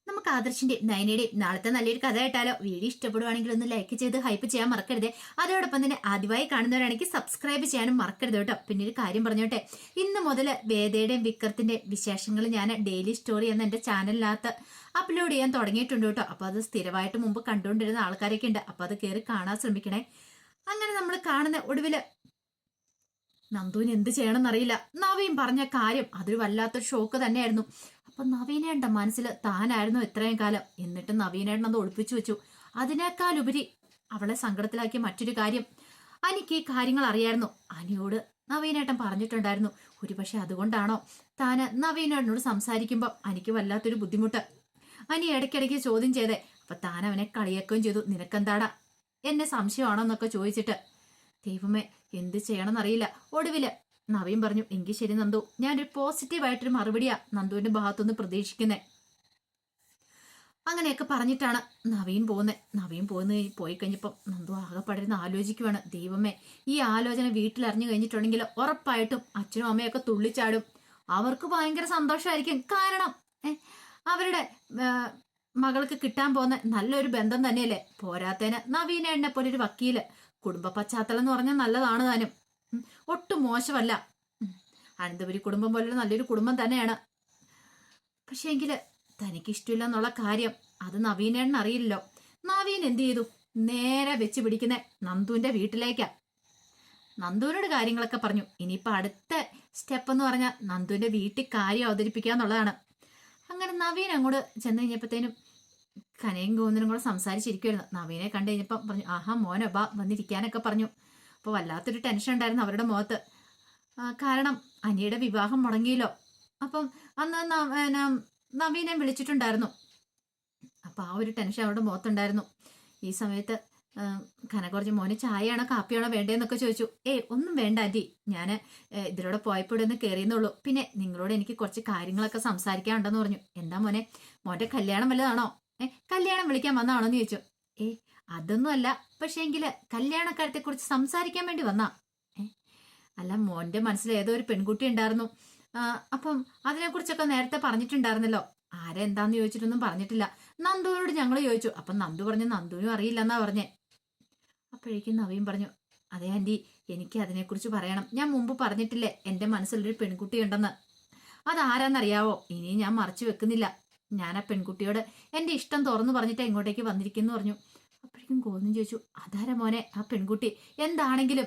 നമുക്ക് ആദർശിന്റെയും നയനയുടെയും നാളത്തെ നല്ലൊരു കഥ കേട്ടാലോ? വീഡിയോ ഇഷ്ടപ്പെടുവാണെങ്കിൽ ഒന്ന് ലൈക്ക് ചെയ്ത് ഹൈപ്പ് ചെയ്യാൻ മറക്കരുത്. അതോടൊപ്പം തന്നെ ആദ്യമായി കാണുന്നവരാണെങ്കിൽ സബ്സ്ക്രൈബ് ചെയ്യാനും മറക്കരുത് കേട്ടോ. പിന്നെ ഒരു കാര്യം പറഞ്ഞോട്ടെ, ഇന്ന് മുതൽ വേദയുടെയും വിക്രത്തിന്റെയും വിശേഷങ്ങൾ ഞാൻ ഡെയിലി സ്റ്റോറി എന്ന എന്റെ ചാനലിനകത്ത് അപ്ലോഡ് ചെയ്യാൻ തുടങ്ങിയിട്ടുണ്ട് കേട്ടോ. അപ്പൊ അത് സ്ഥിരമായിട്ട് മുമ്പ് കണ്ടുകൊണ്ടിരുന്ന ആൾക്കാരൊക്കെ ഉണ്ട്. അപ്പൊ അത് കയറി കാണാൻ ശ്രമിക്കണേ. അങ്ങനെ നമ്മൾ കാണുന്ന ഒടുവില് നന്ദുവിന് എന്ത് ചെയ്യണമെന്നറിയില്ല. നവീൻ പറഞ്ഞ കാര്യം അതൊരു വല്ലാത്തൊരു ഷോക്ക് തന്നെയായിരുന്നു. അപ്പൊ നവീനേണ്ട മനസ്സിൽ താനായിരുന്നു ഇത്രയും കാലം. എന്നിട്ട് നവീനേട്ടൻ അത് ഒളിപ്പിച്ചു വെച്ചു. അതിനേക്കാളുപരി അവളെ സങ്കടത്തിലാക്കിയ മറ്റൊരു കാര്യം, അനിക്ക് ഈ കാര്യങ്ങൾ അറിയായിരുന്നു. അനിയോട് നവീനേട്ടൻ പറഞ്ഞിട്ടുണ്ടായിരുന്നു. ഒരുപക്ഷെ അതുകൊണ്ടാണോ താന് നവീനേട്ടനോട് സംസാരിക്കുമ്പോൾ അനിക്ക് വല്ലാത്തൊരു ബുദ്ധിമുട്ട്. അനി ഇടയ്ക്കിടയ്ക്ക് ചോദ്യം ചെയ്തേ. അപ്പൊ താൻ അവനെ കളിയാക്കുകയും ചെയ്തു. നിനക്കെന്താടാ എന്നെ സംശയമാണോ എന്നൊക്കെ ചോദിച്ചിട്ട്. ദൈവമേ, എന്ത് ചെയ്യണമെന്നറിയില്ല. ഒടുവില് നവീൻ പറഞ്ഞു, എങ്കിൽ ശരി നന്ദു, ഞാനൊരു പോസിറ്റീവായിട്ടൊരു മറുപടിയാ നന്ദുവിന്റെ ഭാഗത്തുനിന്ന് പ്രതീക്ഷിക്കുന്നേ. അങ്ങനെയൊക്കെ പറഞ്ഞിട്ടാണ് നവീൻ പോകുന്നത്. നവീൻ പോയി കഴിഞ്ഞപ്പോൾ നന്ദു ആകെപ്പടരുന്ന് ആലോചിക്കുവാണ്. ദൈവമേ, ഈ ആലോചന വീട്ടിലറിഞ്ഞു കഴിഞ്ഞിട്ടുണ്ടെങ്കിൽ ഉറപ്പായിട്ടും അച്ഛനും അമ്മയൊക്കെ തുള്ളിച്ചാടും. അവർക്ക് ഭയങ്കര സന്തോഷമായിരിക്കും. കാരണം അവരുടെ മകൾക്ക് കിട്ടാൻ പോകുന്ന നല്ലൊരു ബന്ധം തന്നെയല്ലേ. പോരാത്തേന് നവീനേട്ടനെ പോലെ ഒരു വക്കീല്, കുടുംബ പശ്ചാത്തലം എന്ന് പറഞ്ഞാൽ നല്ലതാണ് താനും. ഒട്ടും മോശമല്ല. അനന്തപുരി കുടുംബം പോലൊരു നല്ലൊരു കുടുംബം തന്നെയാണ്. പക്ഷേ എങ്കില് തനിക്ക് ഇഷ്ടമില്ല എന്നുള്ള കാര്യം അത് നവീനേട്ടൻ അറിയില്ലല്ലോ. നവീൻ എന്ത് ചെയ്തു? നേരെ വെച്ച് പിടിക്കുന്ന നന്ദുവിന്റെ വീട്ടിലേക്കാ. നന്ദുവിനോട് കാര്യങ്ങളൊക്കെ പറഞ്ഞു. ഇനിയിപ്പൊ അടുത്ത സ്റ്റെപ്പ് എന്ന് പറഞ്ഞാൽ നന്ദുവിന്റെ വീട്ടിൽ കാര്യം അവതരിപ്പിക്കുക എന്നുള്ളതാണ്. അങ്ങനെ നവീൻ അങ്ങോട്ട് ചെന്ന് കഴിഞ്ഞപ്പോഴത്തേനും കനയും ഗോവിന്ദനും കൂടെ സംസാരിച്ചിരിക്കുമായിരുന്നു. നവീനെ കണ്ടു കഴിഞ്ഞപ്പം പറഞ്ഞു, ആഹാ മോനെ ബാ വന്നിരിക്കാനൊക്കെ പറഞ്ഞു. അപ്പോൾ വല്ലാത്തൊരു ടെൻഷൻ ഉണ്ടായിരുന്നു അവരുടെ മുഖത്ത്. കാരണം അനിയുടെ വിവാഹം മുടങ്ങിയല്ലോ. അപ്പം അന്ന് നവീനെ വിളിച്ചിട്ടുണ്ടായിരുന്നു. അപ്പം ആ ഒരു ടെൻഷൻ അവരുടെ മുഖത്തുണ്ടായിരുന്നു. ഈ സമയത്ത് കനകോർജ് മോന് ചായയാണോ കാപ്പിയാണോ വേണ്ടതെന്നൊക്കെ ചോദിച്ചു. ഒന്നും വേണ്ട ആൻറ്റി, ഞാൻ ഇതിലൂടെ പോയപ്പോൾ ഇവിടെ ഒന്ന് കയറിയെന്നുള്ളൂ. പിന്നെ നിങ്ങളോട് എനിക്ക് കുറച്ച് കാര്യങ്ങളൊക്കെ സംസാരിക്കാനുണ്ടെന്ന് പറഞ്ഞു. എന്താ മോനെ, മോന്റെ കല്യാണം വല്ലതാണോ? കല്യാണം വിളിക്കാൻ വന്നാണോന്ന് ചോദിച്ചു. അതൊന്നും അല്ല, പക്ഷേ എങ്കില് കല്യാണക്കാര്യത്തെ കുറിച്ച് സംസാരിക്കാൻ വേണ്ടി വന്നാ. അല്ല, മോന്റെ മനസ്സിൽ ഏതോ ഒരു പെൺകുട്ടി ഉണ്ടായിരുന്നു. അപ്പം അതിനെക്കുറിച്ചൊക്കെ നേരത്തെ പറഞ്ഞിട്ടുണ്ടായിരുന്നല്ലോ. ആരെന്താന്ന് ചോദിച്ചിട്ടൊന്നും പറഞ്ഞിട്ടില്ല. നന്ദുവിനോട് ഞങ്ങൾ ചോദിച്ചു. അപ്പം നന്ദു പറഞ്ഞു നന്ദുവിനും അറിയില്ലെന്നാ പറഞ്ഞേ. അപ്പോഴേക്കും നവീൻ പറഞ്ഞു, അതെ ആൻറ്റി, എനിക്ക് അതിനെക്കുറിച്ച് പറയണം. ഞാൻ മുമ്പ് പറഞ്ഞിട്ടില്ലേ എൻ്റെ മനസ്സിലൊരു പെൺകുട്ടി ഉണ്ടെന്ന്. അതാരാന്നറിയാവോ? ഇനി ഞാൻ മറച്ചു വെക്കുന്നില്ല. ഞാൻ ആ പെൺകുട്ടിയോട് എൻ്റെ ഇഷ്ടം തുറന്നു പറഞ്ഞിട്ട് ഇങ്ങോട്ടേക്ക് വന്നിരിക്കുന്നു പറഞ്ഞു. അപ്പോഴേക്കും ഗോവിന്ദൻ ചോദിച്ചു, അതാരാ മോനെ ആ പെൺകുട്ടി? എന്താണെങ്കിലും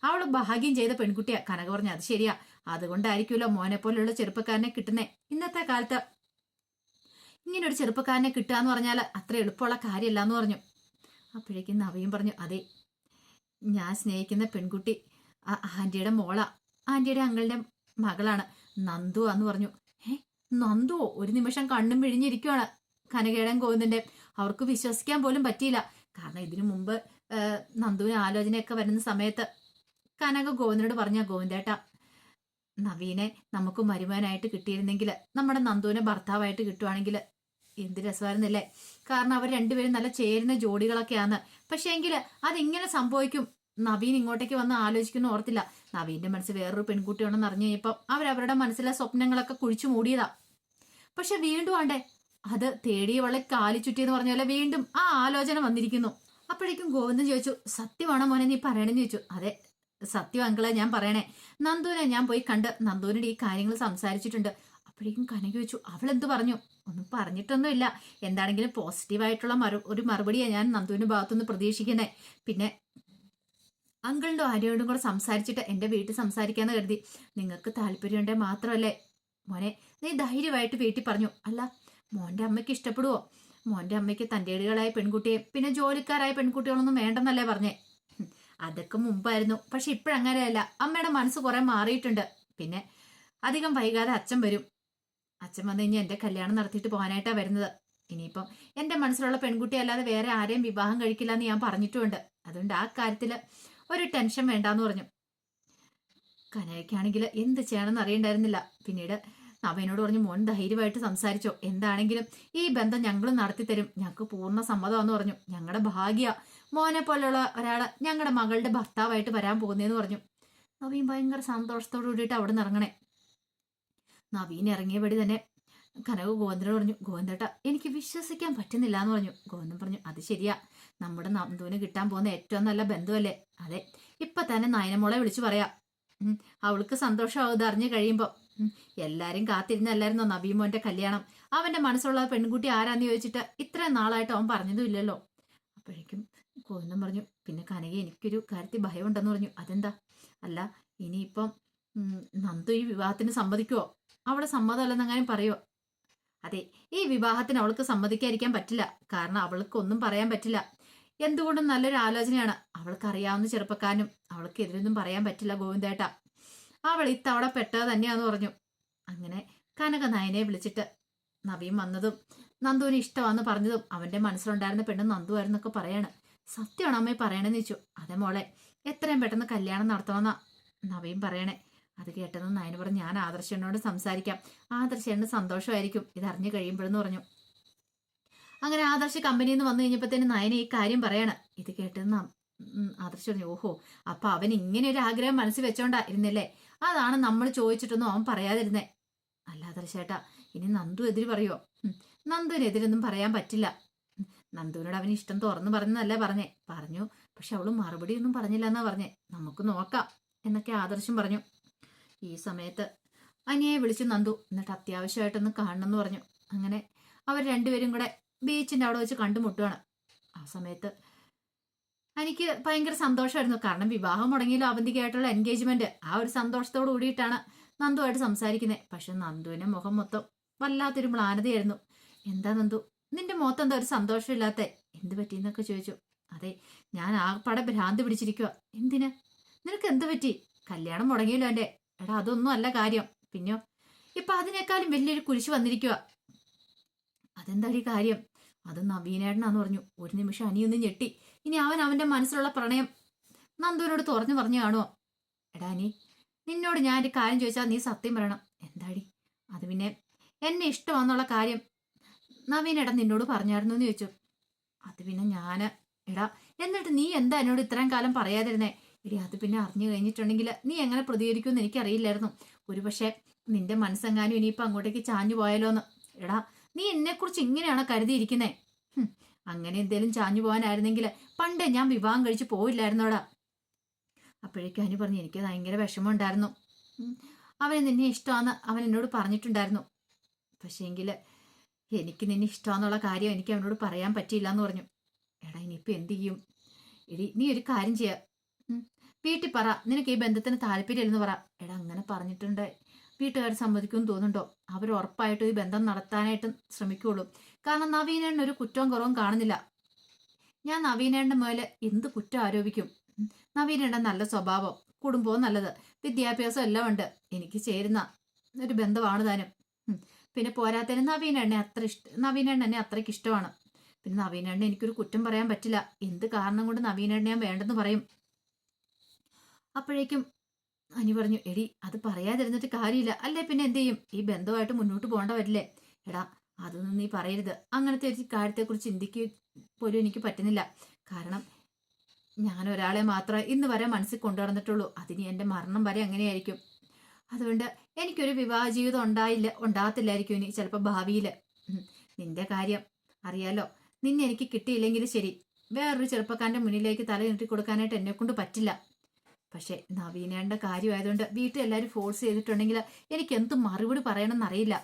അവള് ഭാഗ്യം ചെയ്ത പെൺകുട്ടിയാ. കനക പറഞ്ഞു, അത് ശരിയാ. അതുകൊണ്ടായിരിക്കുമല്ലോ മോനെ പോലെയുള്ള ചെറുപ്പക്കാരനെ കിട്ടുന്നേ. ഇന്നത്തെ കാലത്ത് ഇങ്ങനൊരു ചെറുപ്പക്കാരനെ കിട്ടുക എന്ന് പറഞ്ഞാൽ അത്ര എളുപ്പമുള്ള കാര്യമല്ല എന്ന് പറഞ്ഞു. അപ്പോഴേക്കും നവീൻ പറഞ്ഞു, അതെ, ഞാൻ സ്നേഹിക്കുന്ന പെൺകുട്ടി ആന്റിയുടെ മോളാ, ആന്റിയുടെ അങ്കിളിന്റെ മകളാണ്, നന്ദു എന്ന് പറഞ്ഞു. നന്ദുവോ? ഒരു നിമിഷം കണ്ണും വിഴിഞ്ഞിരിക്കുവാണ് കനകയുടെയും ഗോവിന്ദന്റെ. അവർക്ക് വിശ്വസിക്കാൻ പോലും പറ്റിയില്ല. കാരണം ഇതിനു മുമ്പ് നന്ദുവിന് ആലോചനയൊക്കെ വരുന്ന സമയത്ത് കനക ഗോവിന്ദനോട് പറഞ്ഞ, ഗോവിന്ദേട്ട, നവീനെ നമുക്ക് മരുമകനായിട്ട് കിട്ടിയിരുന്നെങ്കിൽ, നമ്മുടെ നന്ദുവിനെ ഭർത്താവായിട്ട് കിട്ടുവാണെങ്കിൽ എന്ത് രസമായിരുന്നില്ലേ. കാരണം അവർ രണ്ടുപേരും നല്ല ചേരുന്ന ജോഡികളൊക്കെയാണ്. പക്ഷേ എങ്കിൽ അതിങ്ങനെ സംഭവിക്കും നവീൻ ഇങ്ങോട്ടേക്ക് വന്ന് ആലോചിക്കുന്ന ഓർത്തില്ല. നവീന്റെ മനസ്സിൽ വേറൊരു പെൺകുട്ടിയാണെന്ന് അറിഞ്ഞു കഴിഞ്ഞപ്പോൾ അവരവരുടെ മനസ്സിലെ സ്വപ്നങ്ങളൊക്കെ കുഴിച്ചു മൂടിയതാ. പക്ഷെ വീണ്ടും ആണ്ടേ അത് തേടിയവളെ കാലി ചുറ്റിയെന്ന് പറഞ്ഞ പോലെ വീണ്ടും ആ ആലോചന വന്നിരിക്കുന്നു. അപ്പോഴേക്കും ഗോവിന്ദൻ ചോദിച്ചു, സത്യമാണോ മോനെ നീ പറയണെന്ന് ചോദിച്ചു. അതെ സത്യം അങ്കിളെ ഞാൻ പറയണേ. നന്ദുവിനെ ഞാൻ പോയി കണ്ട് നന്ദുവിനോട് ഈ കാര്യങ്ങൾ സംസാരിച്ചിട്ടുണ്ട്. അപ്പോഴേക്കും കനക ചോദിച്ചു, അവളെന്ത് പറഞ്ഞു? ഒന്നും പറഞ്ഞിട്ടൊന്നുമില്ല. എന്താണെങ്കിലും പോസിറ്റീവായിട്ടുള്ള ഒരു മറുപടിയാണ് ഞാൻ നന്ദുവിന്റെ ഭാഗത്തുനിന്ന് പ്രതീക്ഷിക്കുന്നത്. പിന്നെ അങ്കിളിന്റെ ആരോടും കൂടെ സംസാരിച്ചിട്ട് എൻ്റെ വീട്ടിൽ സംസാരിക്കാന്ന് കരുതി. നിങ്ങൾക്ക് താല്പര്യമുണ്ടെങ്കിൽ മാത്രമല്ലേ മോനെ, നീ ധൈര്യമായിട്ട് വീട്ടിൽ പറഞ്ഞു. അല്ല, മോന്റെ അമ്മയ്ക്ക് ഇഷ്ടപ്പെടുവോ? മോന്റെ അമ്മയ്ക്ക് തൻ്റെടികളായ പെൺകുട്ടിയെ പിന്നെ ജോലിക്കാരായ പെൺകുട്ടികളൊന്നും വേണ്ടെന്നല്ലേ പറഞ്ഞേ? അതൊക്കെ മുമ്പായിരുന്നു. പക്ഷെ ഇപ്പോഴങ്ങനെയല്ല. അമ്മയുടെ മനസ്സ് കുറെ മാറിയിട്ടുണ്ട്. പിന്നെ അധികം വൈകാതെ അച്ഛൻ വരും. അച്ഛൻ വന്നു കഴിഞ്ഞാൽ എൻ്റെ കല്യാണം നടത്തിയിട്ട് പോകാനായിട്ടാണ് വരുന്നത്. ഇനിയിപ്പം എൻ്റെ മനസ്സിലുള്ള പെൺകുട്ടി അല്ലാതെ വേറെ ആരെയും വിവാഹം കഴിക്കില്ല എന്ന് ഞാൻ പറഞ്ഞിട്ടുമുണ്ട്. അതുകൊണ്ട് ആ കാര്യത്തിൽ ഒരു ടെൻഷൻ വേണ്ടാന്ന് പറഞ്ഞു. കനകയ്ക്കാണെങ്കിൽ എന്ത് ചെയ്യണമെന്ന് അറിയണ്ടായിരുന്നില്ല. പിന്നീട് നവീനോട് പറഞ്ഞു, മോൻ ധൈര്യമായിട്ട് സംസാരിച്ചോ, എന്താണെങ്കിലും ഈ ബന്ധം ഞങ്ങൾ നടത്തിത്തരും, ഞങ്ങൾക്ക് പൂർണ്ണ സമ്മതമാണെന്ന് പറഞ്ഞു. ഞങ്ങളുടെ ഭാഗ്യ മോനെ പോലെയുള്ള ഒരാള് ഞങ്ങളുടെ മകളുടെ ഭർത്താവായിട്ട് വരാൻ പോകുന്നതെന്ന് പറഞ്ഞു. നവീൻ ഭയങ്കര സന്തോഷത്തോടു കൂടിയിട്ട് അവിടെ നിന്ന് ഇറങ്ങണേ. നവീൻ ഇറങ്ങിയപടി തന്നെ കനക ഗോവിന്ദനോട് പറഞ്ഞു, ഗോവിന്ദേട്ട എനിക്ക് വിശ്വസിക്കാൻ പറ്റുന്നില്ല എന്ന് പറഞ്ഞു. ഗോവിന്ദൻ പറഞ്ഞു, അത് ശരിയാ, നമ്മുടെ നന്ദുവിന് കിട്ടാൻ പോകുന്ന ഏറ്റവും നല്ല ബന്ധുവല്ലേ. അതെ, ഇപ്പൊ തന്നെ നയനമോളെ വിളിച്ചു പറയാം. അവൾക്ക് സന്തോഷമാവും ഇത് അറിഞ്ഞു കഴിയുമ്പോ. എല്ലാരും കാത്തിരുന്നല്ലായിരുന്നോ നബീമോന്റെ കല്യാണം. അവന്റെ മനസ്സുള്ള പെൺകുട്ടി ആരാന്ന് ചോദിച്ചിട്ട് ഇത്രയും നാളായിട്ട് അവൻ പറഞ്ഞതും ഇല്ലല്ലോ. അപ്പോഴേക്കും ഗോവിന്ദൻ പറഞ്ഞു, പിന്നെ കനക എനിക്കൊരു കാര്യത്തിൽ ഭയമുണ്ടെന്ന് പറഞ്ഞു. അതെന്താ? അല്ല, ഇനിയിപ്പം നന്ദു ഈ വിവാഹത്തിന് സമ്മതിക്കുവോ? അവളെ സമ്മതമല്ലെന്നെങ്ങാനും പറയുമോ? അതെ, ഈ വിവാഹത്തിന് അവൾക്ക് സമ്മതിക്കാതിരിക്കാൻ പറ്റില്ല. കാരണം അവൾക്ക് ഒന്നും പറയാൻ പറ്റില്ല. എന്തുകൊണ്ടും നല്ലൊരു ആലോചനയാണ്. അവൾക്ക് അറിയാവുന്ന ചെറുപ്പക്കാരനും അവൾക്ക് എതിരൊന്നും പറയാൻ പറ്റില്ല ഗോവിന്ദേട്ട. അവൾ ഇത്തവണ പെട്ടത് തന്നെയാന്ന് പറഞ്ഞു. അങ്ങനെ കനക നയനെ വിളിച്ചിട്ട് നവീൻ വന്നതും നന്ദുവിന് ഇഷ്ടമാണെന്ന് പറഞ്ഞതും അവന്റെ മനസ്സിലുണ്ടായിരുന്ന പെണ്ണ് നന്ദുവായിരുന്നൊക്കെ പറയാണ്. സത്യമാണ് അമ്മയെ പറയണെന്ന് ചോദിച്ചു. അതെ മോളെ, എത്രയും പെട്ടെന്ന് കല്യാണം നടത്തണമെന്നാ നവീൻ പറയണേ. അത് കേട്ടതും നയന് പറഞ്ഞു, ഞാൻ ആദർശനോട് സംസാരിക്കാം, ആദർശന് സന്തോഷമായിരിക്കും ഇതറിഞ്ഞു കഴിയുമ്പോഴെന്ന് പറഞ്ഞു. അങ്ങനെ ആദർശ് കമ്പനിയിൽ നിന്ന് വന്നു കഴിഞ്ഞപ്പോഴത്തേന് നയന ഈ കാര്യം പറയാണ്. ഇത് കേട്ടതെന്ന് ആദർശ് പറഞ്ഞു, ഓഹോ, അപ്പൊ അവൻ ഇങ്ങനെ ഒരു ആഗ്രഹം മനസ്സിൽ വെച്ചോണ്ടാ ഇരുന്നില്ലേ? അതാണ് നമ്മൾ ചോദിച്ചിട്ടൊന്നും അവൻ പറയാതിരുന്നേ. അല്ല ആദർശേട്ടാ, ഇനി നന്ദു എതിര് പറയുമോ? നന്ദുവിനെതിരൊന്നും പറയാൻ പറ്റില്ല. നന്ദുവിനോട് അവന് ഇഷ്ടം തുറന്നു പറഞ്ഞതല്ലേ പറഞ്ഞു. പക്ഷെ അവള് മറുപടി ഒന്നും പറഞ്ഞില്ല എന്നാ പറഞ്ഞേ. നമുക്ക് നോക്കാം എന്നൊക്കെ ആദർശം പറഞ്ഞു. ഈ സമയത്ത് അനിയെ വിളിച്ചു നന്ദു, എന്നിട്ട് അത്യാവശ്യമായിട്ടൊന്ന് കാണണമെന്ന് പറഞ്ഞു. അങ്ങനെ അവർ രണ്ടുപേരും കൂടെ ബീച്ചിന്റെ അവിടെ വെച്ച് കണ്ടുമുട്ടുകയാണ്. ആ സമയത്ത് എനിക്ക് ഭയങ്കര സന്തോഷമായിരുന്നു. കാരണം വിവാഹം മുടങ്ങിയല്ലോ, അവന്തികയായിട്ടുള്ള എൻഗേജ്മെന്റ്. ആ ഒരു സന്തോഷത്തോട് കൂടിയിട്ടാണ് നന്ദുവായിട്ട് സംസാരിക്കുന്നത്. പക്ഷെ നന്ദുവിന്റെ മുഖം മൊത്തം വല്ലാത്തൊരു മ്ലാനതയായിരുന്നു. എന്താ നന്ദു, നിന്റെ മുഖത്ത് എന്താ ഒരു സന്തോഷമില്ലാത്ത? എന്ത് പറ്റിയെന്നൊക്കെ ചോദിച്ചു. അതെ, ഞാൻ ആകപ്പാടെ ഭ്രാന്തി പിടിച്ചിരിക്കുക. എന്തിന്? നിനക്ക് എന്ത് പറ്റി? കല്യാണം മുടങ്ങിയല്ലോ എന്റെ. എടാ, അതൊന്നും അല്ല കാര്യം. പിന്നെയോ, ഇപ്പൊ അതിനേക്കാളും വലിയൊരു കുരിശ് വന്നിരിക്കുക. അതെന്താടി കാര്യം? അത് നവീനേട്ടനാന്ന് പറഞ്ഞു. ഒരു നിമിഷം അനിയൊന്ന് ഞെട്ടി. ഇനി അവൻ അവന്റെ മനസ്സിലുള്ള പ്രണയം നന്ദുവിനോട് തുറന്നു പറഞ്ഞു കാണുമോ? എടാ അനി, നിന്നോട് ഞാൻ ഒരു കാര്യം ചോദിച്ചാൽ നീ സത്യം പറയണം. എന്താടി? അത് പിന്നെ എന്നെ ഇഷ്ടമാന്നുള്ള കാര്യം നവീനേട്ടൻ നിന്നോട് പറഞ്ഞായിരുന്നു എന്ന് ചോദിച്ചു. അത് പിന്നെ എടാ, എന്നിട്ട് നീ എന്താ എന്നോട് ഇത്രയും കാലം പറയാതിരുന്നേ? എടി, അത് പിന്നെ അറിഞ്ഞു കഴിഞ്ഞിട്ടുണ്ടെങ്കിൽ നീ എങ്ങനെ പ്രതികരിക്കുമെന്ന് എനിക്കറിയില്ലായിരുന്നു. ഒരുപക്ഷെ നിന്റെ മനസ്സെങ്ങാനും ഇനിയിപ്പോൾ അങ്ങോട്ടേക്ക് ചാഞ്ഞു പോയാലോന്ന്. എടാ, നീ എന്നെക്കുറിച്ച് ഇങ്ങനെയാണോ കരുതിയിരിക്കുന്നേ? അങ്ങനെ എന്തേലും ചാഞ്ഞു പോകാനായിരുന്നെങ്കിൽ പണ്ടേ ഞാൻ വിവാഹം കഴിച്ച് പോയില്ലായിരുന്നോടാ. അപ്പോഴേക്കും അനു പറഞ്ഞു, എനിക്ക് ഭയങ്കര വിഷമമുണ്ടായിരുന്നു. അവന് നിന്നെ ഇഷ്ടമാണെന്ന് അവൻ എന്നോട് പറഞ്ഞിട്ടുണ്ടായിരുന്നു. പക്ഷേങ്കിൽ എനിക്ക് നിന്നെ ഇഷ്ടമാന്നുള്ള കാര്യം എനിക്ക് അവനോട് പറയാൻ പറ്റിയില്ല എന്ന് പറഞ്ഞു. എടാ, ഇനിയിപ്പോൾ എന്ത് ചെയ്യും? എടി, നീ ഒരു കാര്യം ചെയ്യുക, വീട്ടിൽ പറ, നിനക്ക് ഈ ബന്ധത്തിന് താല്പര്യമില്ലെന്ന് പറ. എടാ, അങ്ങനെ പറഞ്ഞിട്ടുണ്ട് വീട്ടുകാർ സമ്മതിക്കുമെന്ന് തോന്നുന്നുണ്ടോ? അവർ ഉറപ്പായിട്ടും ഈ ബന്ധം നടത്താനായിട്ട് ശ്രമിക്കുള്ളൂ. കാരണം നവീനേണ്ണ ഒരു കുറ്റവും കുറവും കാണുന്നില്ല. ഞാൻ നവീനേണ്ണ മേലെ എന്ത് കുറ്റം ആരോപിക്കും? നവീനേണ്ണ നല്ല സ്വഭാവം, കുടുംബവും നല്ലത്, വിദ്യാഭ്യാസം എല്ലാം ഉണ്ട്. എനിക്ക് ചേരുന്ന ഒരു ബന്ധമാണ് താനും. പിന്നെ പോരാത്തതിന് നവീനേണ്ണ എന്നെ അത്രയ്ക്ക് ഇഷ്ടമാണ്. പിന്നെ നവീനേണ്ണ എനിക്കൊരു കുറ്റം പറയാൻ പറ്റില്ല. എന്ത് കാരണം കൊണ്ട് നവീനേണ്ണ ഞാൻ വേണ്ടെന്ന് പറയും? അപ്പോഴേക്കും അനി പറഞ്ഞു, എടി, അത് പറയാതിരുന്നിട്ട് കാര്യമില്ല. അല്ലേ പിന്നെ എന്ത് ചെയ്യും? ഈ ബന്ധമായിട്ട് മുന്നോട്ട് പോകേണ്ട വരില്ലേ? എടാ, അതൊന്നും നീ പറയരുത്. അങ്ങനത്തെ ഒരു കാര്യത്തെക്കുറിച്ച് ചിന്തിക്കുക പോലും എനിക്ക് പറ്റുന്നില്ല. കാരണം ഞാൻ ഒരാളെ മാത്രമേ ഇന്ന് വരെ മനസ്സിൽ കൊണ്ടുവന്നിട്ടുള്ളൂ. അതിന് എൻ്റെ മരണം വരെ അങ്ങനെയായിരിക്കും. അതുകൊണ്ട് എനിക്കൊരു വിവാഹ ജീവിതം ഉണ്ടാകത്തില്ലായിരിക്കും ഇനി ചിലപ്പോൾ ഭാവിയിൽ. നിന്റെ കാര്യം അറിയാലോ. നിന്നെ എനിക്ക് കിട്ടിയില്ലെങ്കിൽ ശരി, വേറൊരു ചെറുപ്പക്കാരൻ്റെ മുന്നിലേക്ക് തല നീട്ടി കൊടുക്കാനായിട്ട് എന്നെ കൊണ്ട് പറ്റില്ല. പക്ഷെ നവീനേണ്ട കാര്യമായതുകൊണ്ട് വീട്ടിൽ എല്ലാവരും ഫോഴ്സ് ചെയ്തിട്ടുണ്ടെങ്കിൽ എനിക്ക് എന്ത് മറുപടി പറയണമെന്ന് അറിയില്ല.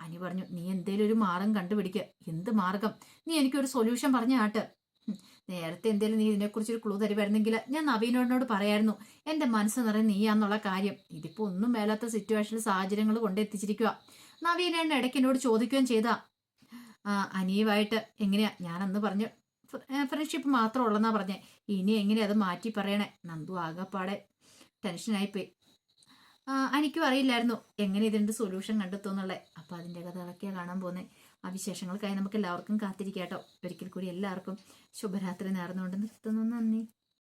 അനി പറഞ്ഞു, നീ എന്തേലും ഒരു മാർഗം കണ്ടുപിടിക്കുക. എന്ത് മാർഗം? നീ എനിക്കൊരു സൊല്യൂഷൻ പറഞ്ഞാട്ട്. നേരത്തെ എന്തേലും നീ ഇതിനെക്കുറിച്ചൊരു ക്ലൂ തരുമായിരുന്നെങ്കിൽ ഞാൻ നവീനോടിനോട് പറയായിരുന്നു എൻ്റെ മനസ്സ് നിറയെ നീയാന്നുള്ള കാര്യം. ഇതിപ്പോൾ ഒന്നും മേലാത്ത സിറ്റുവേഷനിൽ സാഹചര്യങ്ങൾ കൊണ്ടെത്തിച്ചിരിക്കുക. നവീനേണ്ണ ഇടയ്ക്ക് എന്നോട് ചോദിക്കുകയും ചെയ്താ, അനിയുമായിട്ട് എങ്ങനെയാ? ഞാനന്ന് പറഞ്ഞു ഫ്രണ്ട്ഷിപ്പ് മാത്രം ഉള്ളെന്നാ പറഞ്ഞേ. ഇനി എങ്ങനെ അത് മാറ്റി പറയണേ? നന്ദു ആകെപ്പാടെ ടെൻഷനായിപ്പോയി. എനിക്കും അറിയില്ലായിരുന്നു എങ്ങനെ ഇതിൻ്റെ സൊല്യൂഷൻ കണ്ടെത്തുമെന്നുള്ളത്. അപ്പോൾ അതിൻ്റെ കഥകളൊക്കെയാണ് കാണാൻ പോകുന്നത്. ആ വിശേഷങ്ങൾക്കായി നമുക്ക് എല്ലാവർക്കും കാത്തിരിക്കാം കേട്ടോ. ഒരിക്കൽ കൂടി എല്ലാവർക്കും ശുഭരാത്രി നേർന്നുകൊണ്ട് നിർത്തുന്നു. നന്ദി.